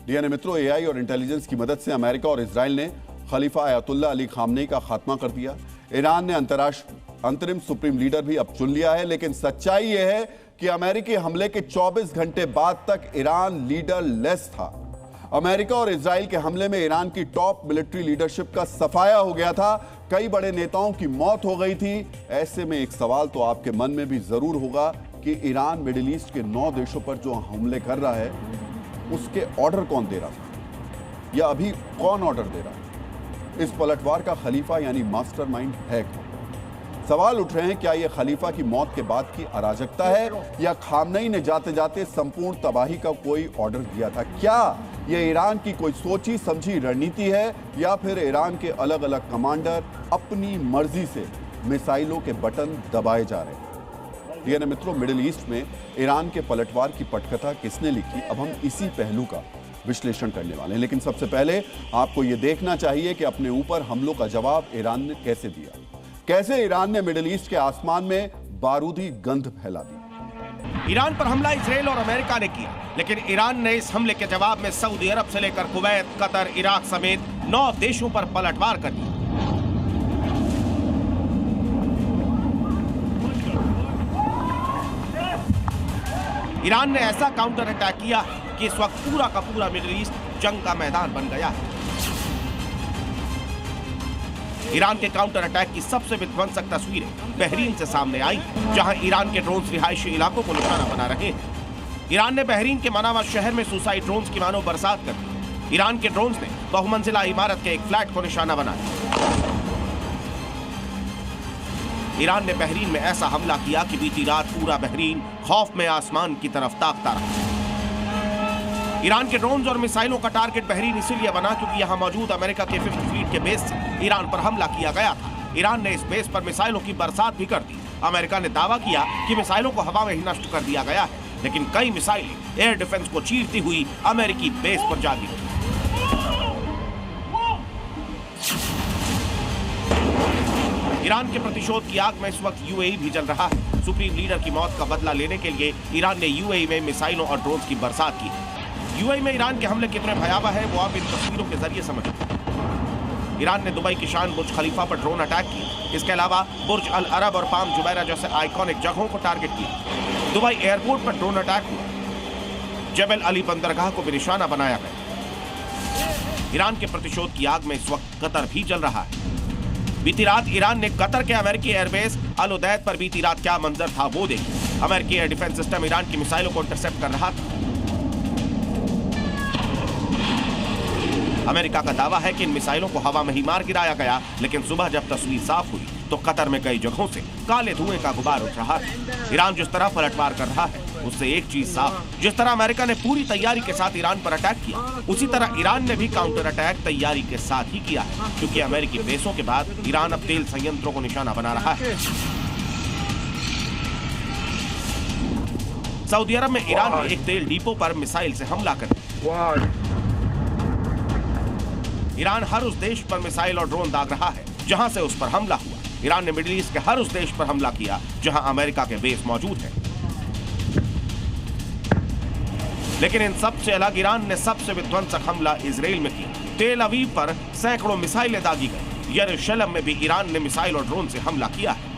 DNA मित्रों, AI और intelligence की मदद से अमेरिका और इजराइल ने खलीफा अयतुल्ला अली खामनेई का खात्मा कर दिया। ईरान ने अंतरिम सुप्रीम लीडर भी अब चुन लिया है, लेकिन सच्चाई यह है कि अमेरिकी हमले के 24 घंटे बाद तक ईरान लीडर लेस था। अमेरिका और इजराइल के हमले में ईरान की टॉप मिलिट्री लीडरशिप का सफाया हो गया था। कई बड़े नेताओं की मौत हो गई थी। ऐसे में एक सवाल तो आपके मन में भी जरूर होगा कि ईरान मिडिल ईस्ट के 9 देशों पर जो हमले कर रहा है उसके ऑर्डर कौन दे रहा था, या अभी कौन ऑर्डर दे रहा है? इस पलटवार का खलीफा यानी मास्टरमाइंड है कौन? सवाल उठ रहे हैं, क्या यह खलीफा की मौत के बाद की अराजकता है, या खामनेई ने जाते जाते संपूर्ण तबाही का कोई ऑर्डर दिया था? क्या यह ईरान की कोई सोची समझी रणनीति है, या फिर ईरान के अलग अलग कमांडर अपनी मर्जी से मिसाइलों के बटन दबाए जा रहे हैं? डीएनए मित्रों, मिडिल ईस्ट में ईरान के पलटवार की पटकथा किसने लिखी, अब हम इसी पहलू का विश्लेषण करने वाले हैं। लेकिन सबसे पहले आपको यह देखना चाहिए कि अपने ऊपर हमलों का जवाब ईरान ने कैसे दिया। कैसे ईरान ने मिडिल ईस्ट के आसमान में बारूदी गंध फैला दी। ईरान पर हमला इजराइल और अमेरिका ने किया, लेकिन ईरान ने इस हमले के जवाब में सऊदी अरब से लेकर कुवैत, कतर, इराक समेत 9 देशों पर पलटवार कर दिया। ईरान ने ऐसा काउंटर अटैक किया कि इस वक्त पूरा का पूरा मिडिल ईस्ट जंग का मैदान बन गया है। ईरान के काउंटर अटैक की सबसे विध्वंसक तस्वीरें बहरीन से सामने आई, जहां ईरान के ड्रोन्स रिहायशी इलाकों को निशाना बना रहे हैं। ईरान ने बहरीन के मनावा शहर में सुसाइड ड्रोन्स की मानो बरसात कर दी। ईरान के ड्रोन्स ने बहुमंजिला इमारत के एक फ्लैट को निशाना बनाया। ईरान ने बहरीन में ऐसा हमला किया कि बीती रात पूरा बहरीन खौफ में आसमान की तरफ ताकता रहा। ईरान के ड्रोन्स और मिसाइलों का टारगेट बहरीन इसीलिए बना क्योंकि यहां मौजूद अमेरिका के 5th फ्लीट के बेस से ईरान पर हमला किया गया था। ईरान ने इस बेस पर मिसाइलों की बरसात भी कर दी। अमेरिका ने दावा किया कि मिसाइलों को हवा में ही नष्ट कर दिया गया है, लेकिन कई मिसाइलें एयर डिफेंस को चीरती हुई अमेरिकी बेस पर जा गिरी। ईरान के प्रतिशोध की आग में इस वक्त यूएई भी जल रहा है। सुप्रीम लीडर की मौत का बदला लेने के लिए ईरान ने यूएई में मिसाइलों और ड्रोन्स की बरसात की। यूएई में ईरान के हमले कितने भयावह है वो आप इन तस्वीरों के जरिए समझें। ईरान ने दुबई की शान बुर्ज खलीफा पर ड्रोन अटैक किया। इसके अलावा बुर्ज अल अरब और पाम जुबैरा जैसे आइकॉनिक जगहों को टारगेट किया। दुबई एयरपोर्ट पर ड्रोन अटैक हुआ। जबल अली बंदरगाह को भी निशाना बनाया गया। ईरान के प्रतिशोध की आग में इस वक्त कतर भी जल रहा है। बीती रात ईरान ने कतर के अमेरिकी एयरबेस अल उदैद पर बीती रात क्या मंजर था वो देखिए। अमेरिकी एयर डिफेंस सिस्टम ईरान की मिसाइलों को इंटरसेप्ट कर रहा था। अमेरिका का दावा है कि इन मिसाइलों को हवा में ही मार गिराया गया, लेकिन सुबह जब तस्वीर साफ हुई तो कतर में कई जगहों से काले धुएं का गुबार उठ रहा है। ईरान जिस तरह पलटवार कर रहा है उससे एक चीज साफ, जिस तरह अमेरिका ने पूरी तैयारी के साथ ईरान पर अटैक किया, उसी तरह ईरान ने भी काउंटर अटैक तैयारी के साथ ही किया है, क्योंकि अमेरिकी बेसों के बाद ईरान अब तेल संयंत्रों को निशाना बना रहा है। सऊदी अरब में ईरान ने एक तेल डिपो पर मिसाइल से हमला कर दिया। ईरान हर उस देश पर मिसाइल और ड्रोन दाग रहा है जहां से उस पर हमला हुआ। ईरान ने मिडिल ईस्ट के हर उस देश पर हमला किया जहां अमेरिका के बेस मौजूद है। लेकिन इन सबसे अलग ईरान ने सबसे विध्वंसक हमला इजराइल में किया। तेल अवीव पर सैकड़ों मिसाइलें दागी गई। यरूशलेम में भी ईरान ने मिसाइल और ड्रोन से हमला किया है।